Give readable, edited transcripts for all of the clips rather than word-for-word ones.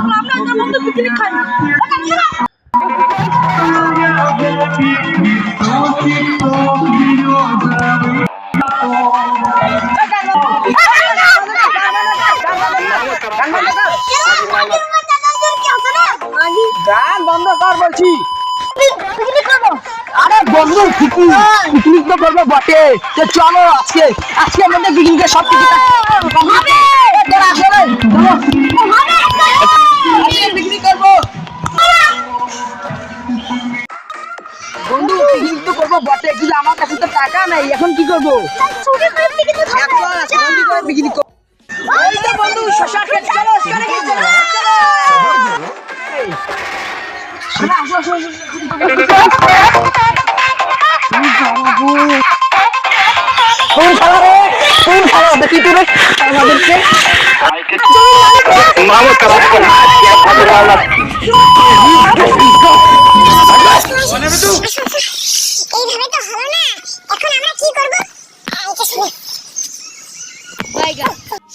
আমরা যেমন তো পিকনিক খাই গান বন্ধ কর বলছি। আরে বন্ধু পিকনিক তো করবো বটে, তো চলো আজকে আমাদের পিকনিকের সব কিছু পিকনিক করবো। বন্ধু পিকনিক তো করবো বটে, কিন্তু আমার কাছে তো টাকা নাই, এখন কি করবো? পিকনিক করবো বন্ধু, শশা খেতে চলো।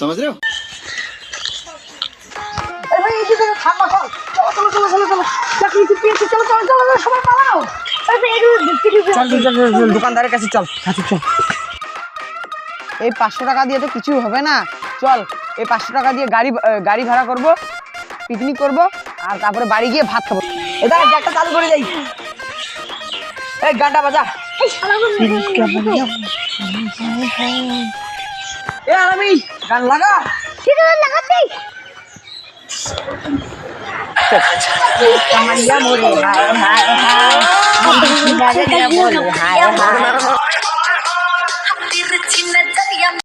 समझ रहे हो? দোকানদারের কাছে চল। এই 500 টাকা দিয়ে তো কিছু হবে না, চল এই 500 টাকা দিয়ে গাড়ি ভাড়া করব, পিকনিক করব, আর তারপরে বাড়ি গিয়ে ভাত খাবো। এটা একটা চালু করে যাই, এই গানটা বাজা। এ আলামি গান লাগা। ঠিক আছে লাগাচ্ছি। কামাইয়া মোরে হায় হায় হায়, বন্ধু লাগে মোরে হায় হায়।